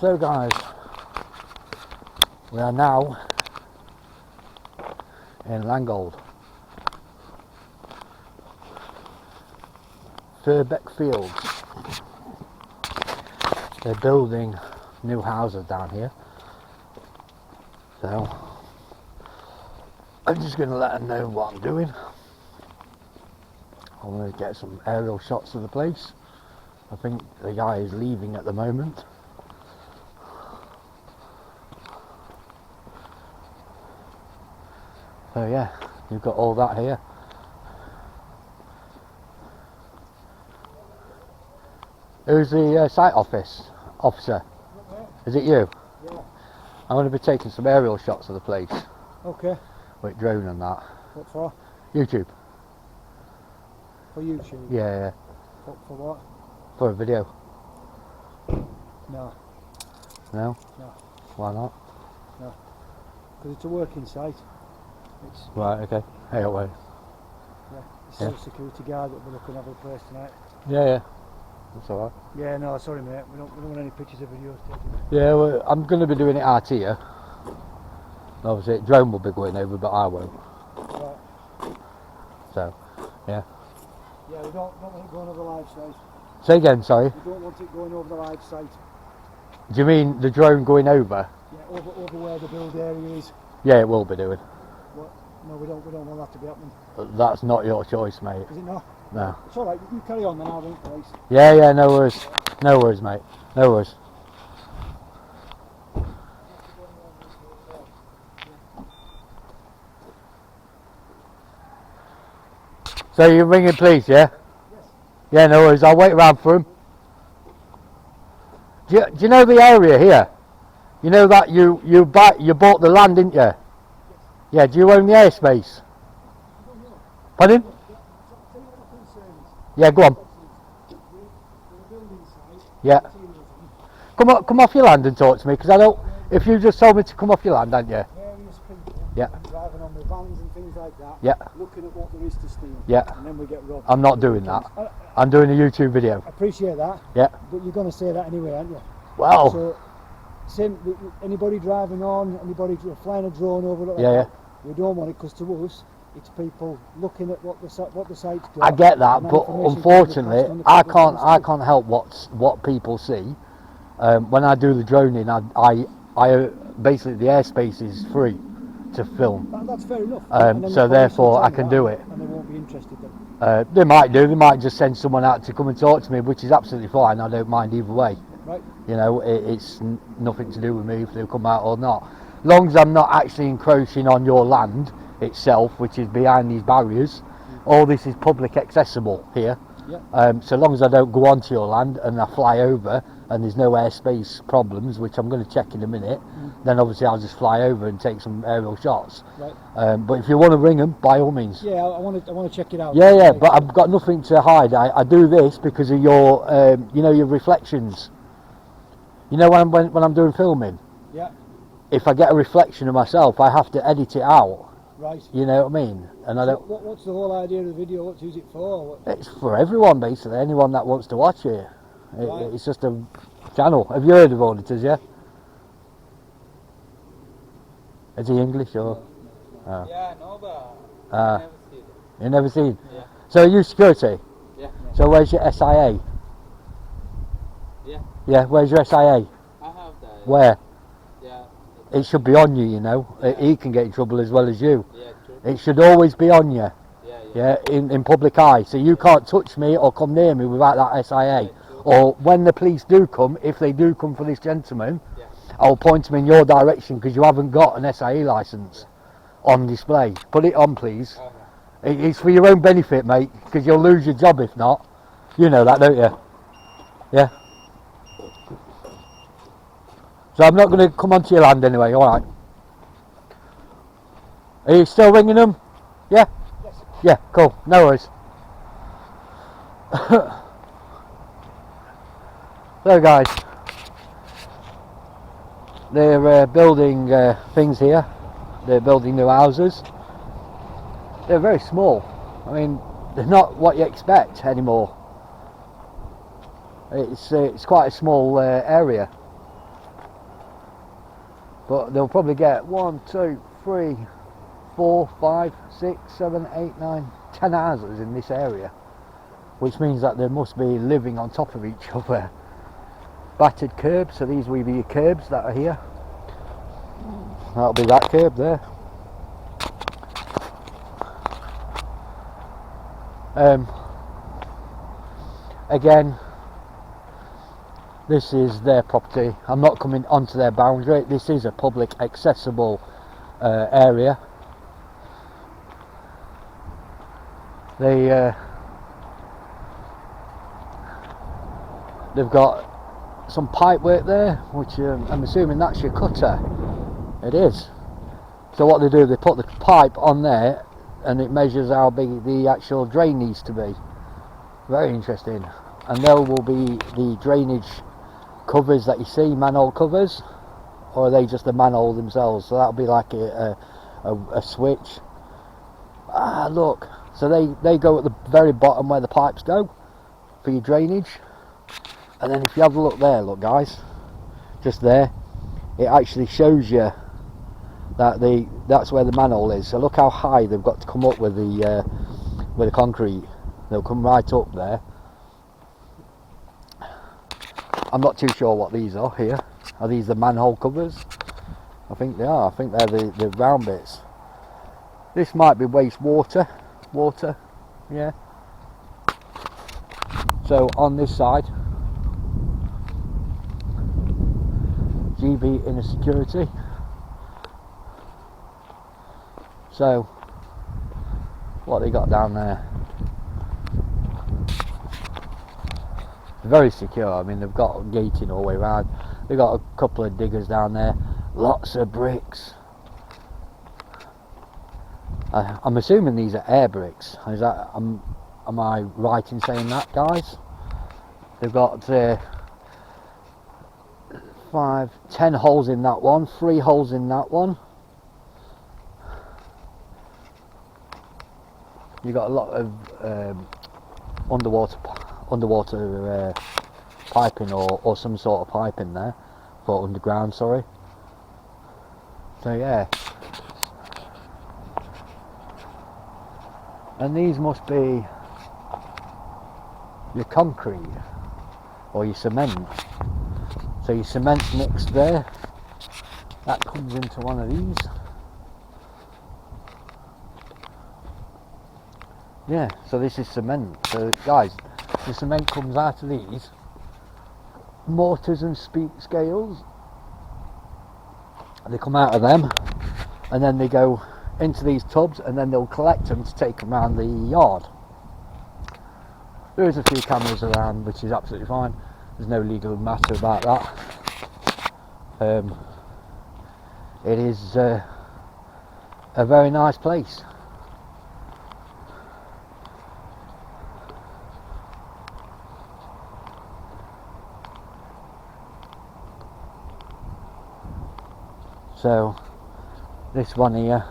So guys, we are now in Langold, Furbeck Fields. They're building new houses down here, so I'm just going to let them know what I'm doing. I'm going to get some aerial shots of the place. I think the guy is leaving at the moment. So yeah, you've got all that here. Who's the site officer? Is it you? Yeah. I'm going to be taking some aerial shots of the place. Okay. With drone and that. What for? YouTube. For YouTube? Yeah. For what? For a video. No. No? No. Why not? No. Because it's a working site. It's right, okay. Hey, away. Yeah. It's still a security guard that will be looking over the place tonight. Yeah. That's alright. Yeah, no, sorry mate. We don't want any pictures of videos taken. Yeah, well, I'm going to be doing it out here. Obviously, drone will be going over, but I won't. Right. So, yeah. Yeah, we don't want it going over the live site. Say again, sorry. We don't want it going over the live site. Do you mean the drone going over? Yeah, over where the build area is. Yeah, it will be doing. What? No, we don't want that to be happening. That's not your choice, mate. Is it not? No. It's alright, you carry on then, I'll ring police. Yeah, no worries. No worries, mate. No worries. So you're ringing police, yeah? Yes. Yeah, no worries. I'll wait around for him. Do you know the area here? You know that you bought the land, didn't you? Yes. Yeah. Do you own the airspace? Pardon? Yeah, go on. Yeah. Come off your land and talk to me, because I don't. If you just told me to come off your land, hadn't you? Various people. Yeah. Driving on with vans and things like that. Yeah. Looking at what there is to steal. Yeah. And then we get robbed. I'm not doing that. I'm doing a YouTube video. I appreciate that. Yeah. But you're going to say that anyway, aren't you? Well. So, same. Anybody driving on, anybody flying a drone over it. Yeah. We don't want it, because to us, it's people looking at what the site's got. I get that, but unfortunately, I can't help what people see. When I do the droning, I basically the airspace is free to film. That's fair enough. So therefore, I can do it. And they won't be interested then. They might do. They might just send someone out to come and talk to me, which is absolutely fine. I don't mind either way. Right. You know, it's nothing to do with me if they come out or not. Long as I'm not actually encroaching on your land itself, which is behind these barriers. All this is public accessible here. Yeah. So long as I don't go onto your land and I fly over and there's no airspace problems, which I'm going to check in a minute, then obviously I'll just fly over and take some aerial shots. Right. But if you want to ring them, by all means. Yeah, I want to check it out. Yeah, but I've got nothing to hide. I do this because of your, you know, your reflections. You know, when I'm doing filming. Yeah. If I get a reflection of myself, I have to edit it out. Right. You know what I mean? And I don't. What's the whole idea of the video? Who's it for? It's for everyone, basically. Anyone that wants to watch it. Right. It's just a channel. Have you heard of auditors? Yeah. Is he English or? No. Yeah, no, but Ah. never seen it. You never seen? Yeah. So are you security? Yeah. So where's your SIA? Yeah. Yeah. Where's your SIA? I have that. Where? Yeah. It should be on you. You know. He can get in trouble as well as you. Yeah, true. It should always be on you. Yeah. Yeah, in public eye. So you can't touch me or come near me without that SIA. Or when the police do come, if they do come for this gentleman, Yeah. I'll point them in your direction, because you haven't got an SIA licence on display. Put it on, please. It's for your own benefit, mate, because you'll lose your job if not. You know that, don't you? Yeah. So I'm not going to come onto your land anyway, alright. Are you still ringing them? Yeah? Yes. Yeah, cool, no worries. So guys, they're building things here. They're building new houses. They're very small. I mean, they're not what you expect anymore. It's quite a small area. But they'll probably get 1, 2, 3, 4, 5, 6, 7, 8, 9, 10 houses in this area, which means that they must be living on top of each other. Battered curbs, so these will be your curbs that are here. That'll be that curb there. Again, this is their property. I'm not coming onto their boundary. This is a public accessible area. They've got some pipe work there, which I'm assuming that's your cutter. It is. So what they do, they put the pipe on there and it measures how big the actual drain needs to be. Very interesting. And there will be the drainage covers that you see, manhole covers, or are they just the manhole themselves? So that'll be like a switch. Ah, look. So they go at the very bottom where the pipes go for your drainage. And then if you have a look there, look guys, just there, it actually shows you that that's where the manhole is. So look how high they've got to come up with the concrete. They'll come right up there. I'm not too sure what these are here. Are these the manhole covers? I think they are. I think they're the round bits. This might be wastewater. Water, yeah. So on this side, GB inner security. So what they got down there? Very secure. I mean, they've got gating all the way around. They've got a couple of diggers down there. Lots of bricks. I'm assuming these are air bricks. Is that? Am I right in saying that, guys? They've got 5, 10 holes in that one. 3 holes in that one. You got a lot of underwater piping or some sort of piping there for underground. Sorry. So yeah. And these must be your concrete or your cement. So your cement's mixed there. That comes into one of these. Yeah, so this is cement. So guys, the cement comes out of these mortars and scales. They come out of them and then they go into these tubs and then they'll collect them to take them around the yard. There is a few cameras around, which is absolutely fine. There's no legal matter about that. It is a very nice place. So this one here,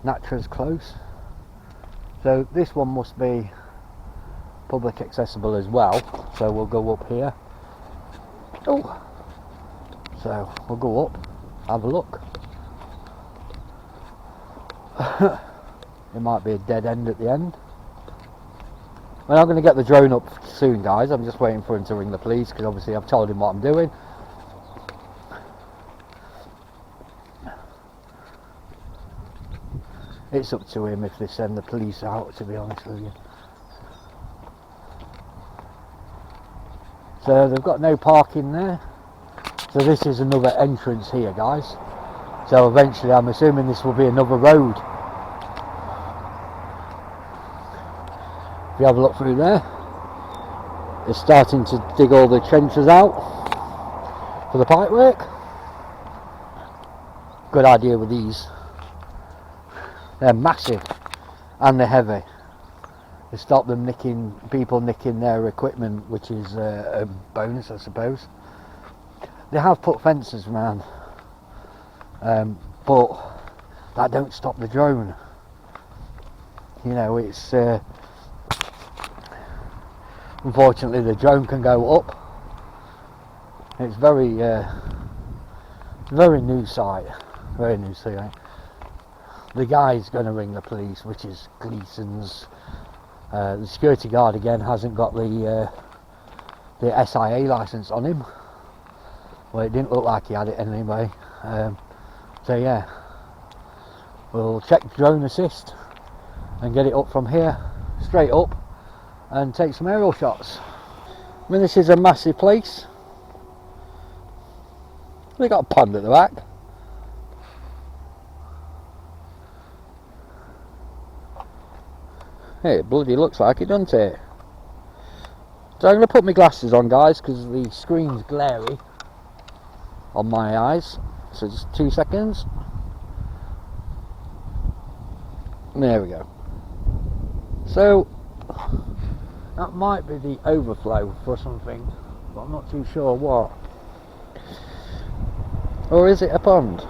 Natura's close. So this one must be public accessible as well. So we'll go up here. Oh, so we'll go up, have a look. It might be a dead end at the end. Well, I'm going to get the drone up soon, guys. I'm just waiting for him to ring the police because obviously I've told him what I'm doing. It's up to him if they send the police out, to be honest with you. So they've got no parking there. So this is another entrance here, guys. So eventually I'm assuming this will be another road. If you have a look through there, they're starting to dig all the trenches out for the pipe work. Good idea with these. They're massive and they're heavy. They stop them people nicking their equipment, which is a bonus, I suppose. They have put fences around, but that don't stop the drone. You know, it's unfortunately the drone can go up It's very very new site, very new site. The guy's going to ring the police, which is Gleason's. The security guard again hasn't got the SIA license on him. Well, it didn't look like he had it anyway. So yeah, we'll check drone assist and get it up from here, straight up, and take some aerial shots. I mean, this is a massive place. They got a pond at the back. Hey, it bloody looks like it, doesn't it? So I'm going to put my glasses on, guys, because the screen's glary on my eyes. So just 2 seconds. There we go. So that might be the overflow for something, but I'm not too sure what. Or is it a pond?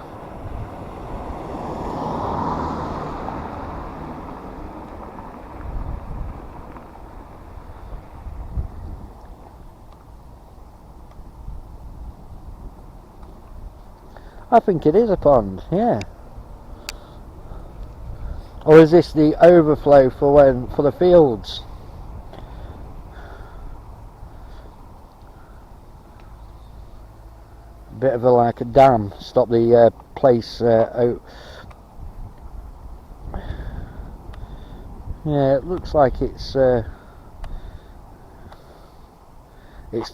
I think it is a pond, yeah. Or is this the overflow for the fields? Bit of like a dam, stop the place out. Yeah, it looks like it's to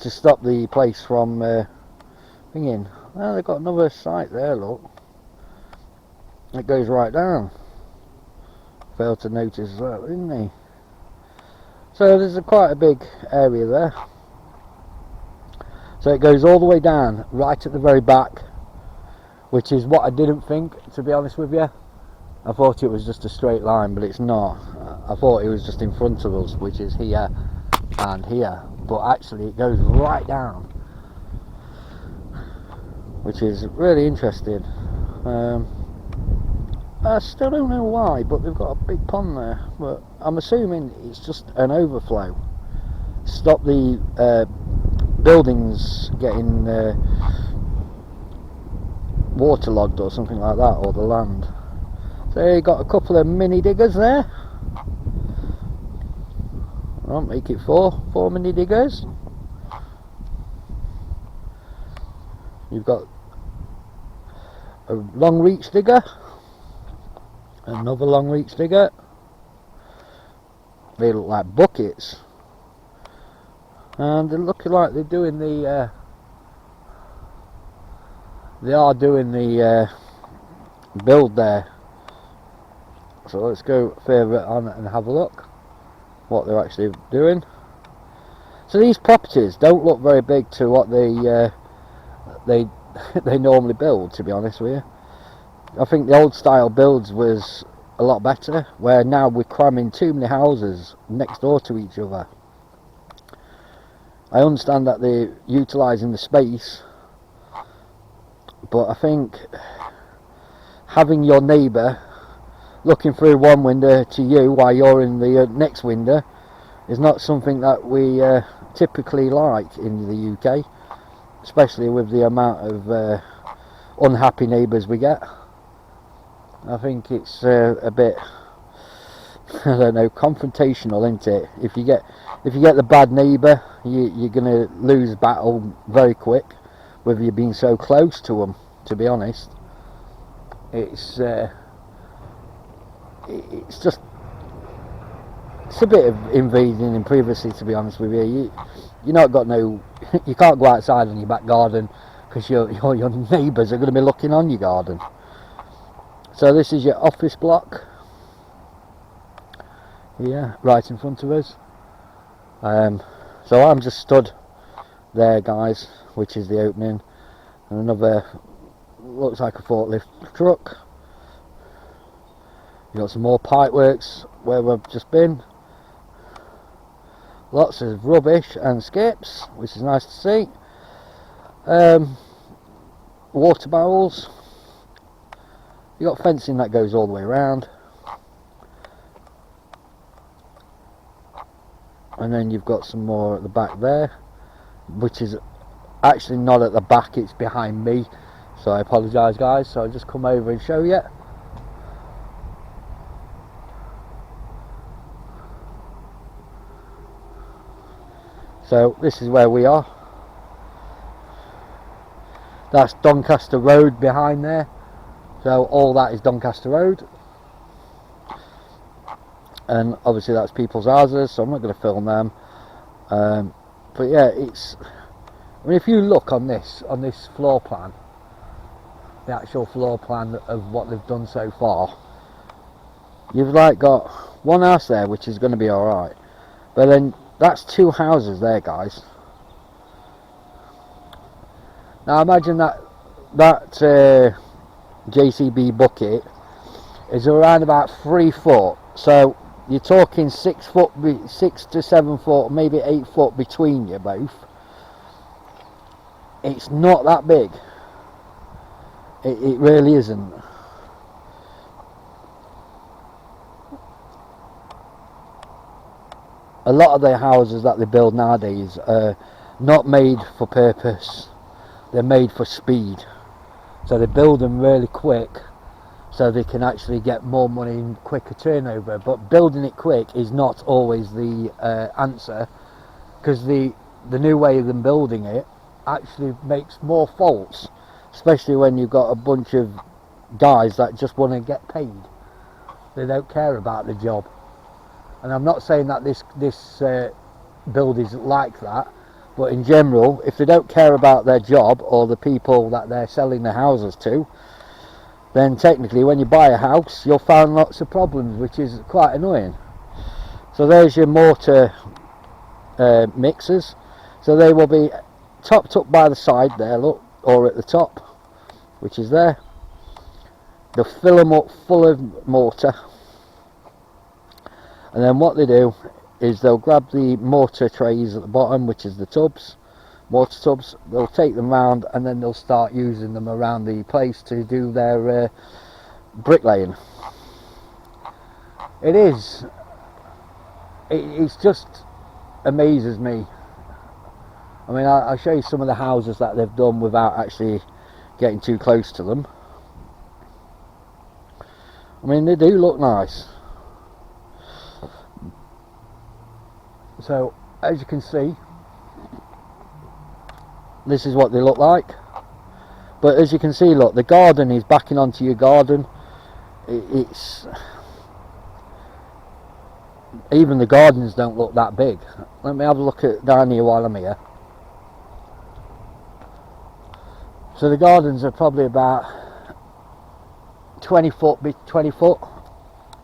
stop the place from thinking. Well, they've got another site there, look. It goes right down. Failed to notice that, didn't he? So there's quite a big area there. So it goes all the way down, right at the very back, which is what I didn't think, to be honest with you. I thought it was just a straight line, but it's not. I thought it was just in front of us, which is here and here. But actually it goes right down, which is really interesting. I still don't know why, but they've got a big pond there. But I'm assuming it's just an overflow. Stop the buildings getting waterlogged or something like that, or the land. So you got a couple of mini diggers there. I'll make it four mini diggers. You've got a long reach digger, another long reach digger. They look like buckets, and they're looking like they're doing the build there. So let's go further on and have a look what they're actually doing. So these properties don't look very big to what they normally build, to be honest with you. I think the old style builds was a lot better, where now we're cramming too many houses next door to each other. I understand that they're utilising the space, but I think having your neighbour looking through one window to you while you're in the next window is not something that we typically like in the UK, especially with the amount of unhappy neighbours we get. I think it's a bit, I don't know, confrontational, isn't it? If you get the bad neighbour, you're gonna lose battle very quick, with you being so close to them. To be honest, it's just, it's a bit of invading in privacy, to be honest with you. You're not got no, you can't go outside in your back garden because your neighbours are going to be looking on your garden. So this is your office block here, right in front of us. So I'm just stood there, guys, which is the opening, and another looks like a forklift truck. You got some more pipe works where we've just been. Lots of rubbish and skips, which is nice to see. Water barrels. You got fencing that goes all the way around, and then you've got some more at the back there, which is actually not at the back, it's behind me, so I apologise guys. So I'll just come over and show you. So this is where we are. That's Doncaster Road behind there, so all that is Doncaster Road, and obviously that's people's houses, so I'm not going to film them. But yeah, it's, I mean, if you look on this floor plan, the actual floor plan of what they've done so far, you've like got one house there which is going to be alright, but then that's 2 houses there, guys. Now imagine that JCB bucket is around about 3 foot, so you're talking 6 foot, 6 to 7 foot, maybe 8 foot between you both. It's not that big. It really isn't. A lot of the houses that they build nowadays are not made for purpose. They're made for speed. So they build them really quick so they can actually get more money and quicker turnover. But building it quick is not always the answer, because the new way of them building it actually makes more faults, especially when you've got a bunch of guys that just want to get paid. They don't care about the job. And I'm not saying that this build is like that, but in general, if they don't care about their job or the people that they're selling their houses to, then technically when you buy a house you'll find lots of problems, which is quite annoying. So there's your mortar mixers. So they will be topped up by the side there, look, or at the top, which is there. They'll fill them up full of mortar, and then what they do is they'll grab the mortar trays at the bottom, which is the tubs, mortar tubs. They'll take them round and then they'll start using them around the place to do their bricklaying. It just amazes me. I mean, I'll show you some of the houses that they've done without actually getting too close to them. I mean, they do look nice. So as you can see, this is what they look like. But as you can see, look, the garden is backing onto your garden. It's even the gardens don't look that big. Let me have a look at down here while I'm here. So the gardens are probably about 20 foot.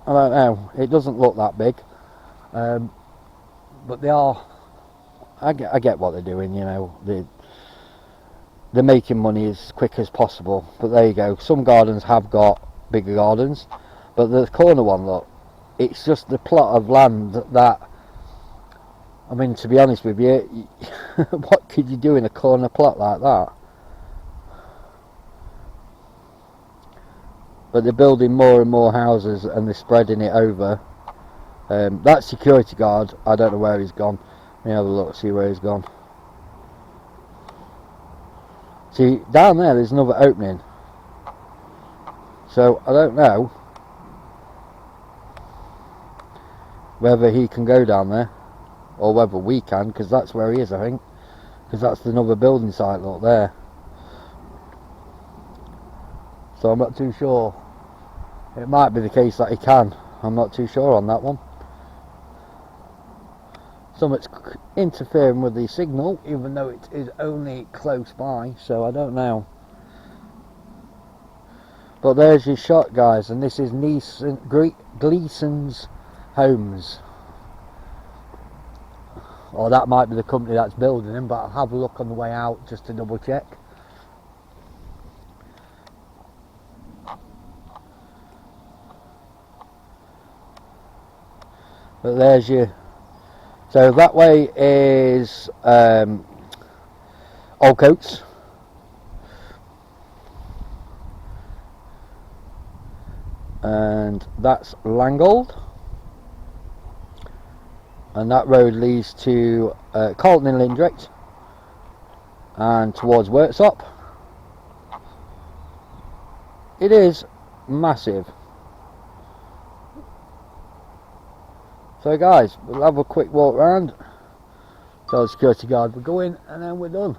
I don't know, it doesn't look that big. But they are, I get what they're doing, you know, they're making money as quick as possible. But there you go, some gardens have got bigger gardens, but the corner one, look, it's just the plot of land that, I mean, to be honest with you, what could you do in a corner plot like that? But they're building more and more houses and they're spreading it over. That security guard, I don't know where he's gone. Let me have a look, see where he's gone. See, down there's another opening. So I don't know whether he can go down there or whether we can, because that's where he is, I think. Because that's another building site, look there. So I'm not too sure. It might be the case that he can. I'm not too sure on that one. Something's interfering with the signal, even though it is only close by, so I don't know. But there's your shot, guys, and this is Gleason's Homes. Or that might be the company that's building them, but I'll have a look on the way out just to double check. But there's your, so that way is Old Coats, and that's Langold, and that road leads to Carlton and Lindrecht, and towards Worksop. It is massive. So guys, we'll have a quick walk round, tell the security guard we're going, and then we're done.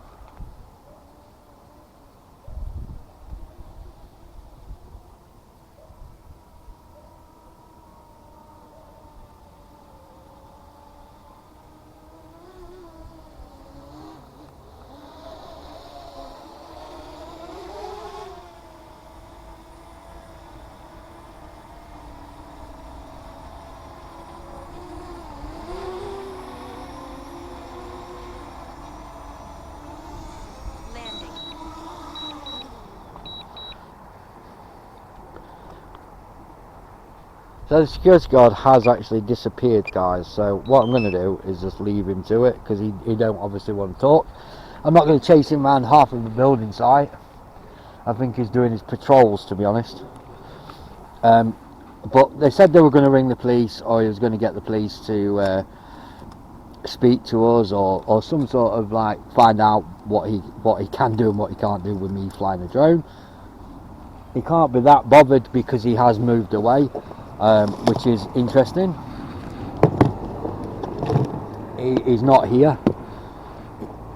So the security guard has actually disappeared, guys, so what I'm going to do is just leave him to it, because he don't obviously want to talk. I'm not going to chase him around half of the building site. I think he's doing his patrols, to be honest. But they said they were going to ring the police, or he was going to get the police to speak to us, or some sort of like find out what he can do and what he can't do with me flying a drone. He can't be that bothered because he has moved away. Which is interesting. He's not here.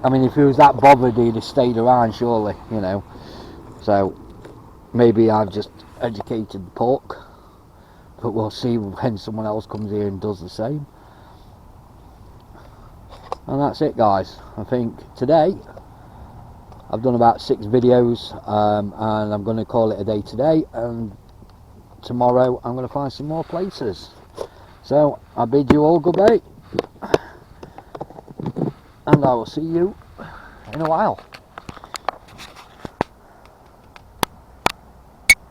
I mean, if he was that bothered, he'd have stayed around, surely, you know. So maybe I've just educated the pork, but we'll see when someone else comes here and does the same. And that's it, guys. I think today I've done about 6 videos, and I'm going to call it a day today, and tomorrow I'm going to find some more places. So I bid you all goodbye, and I will see you in a while.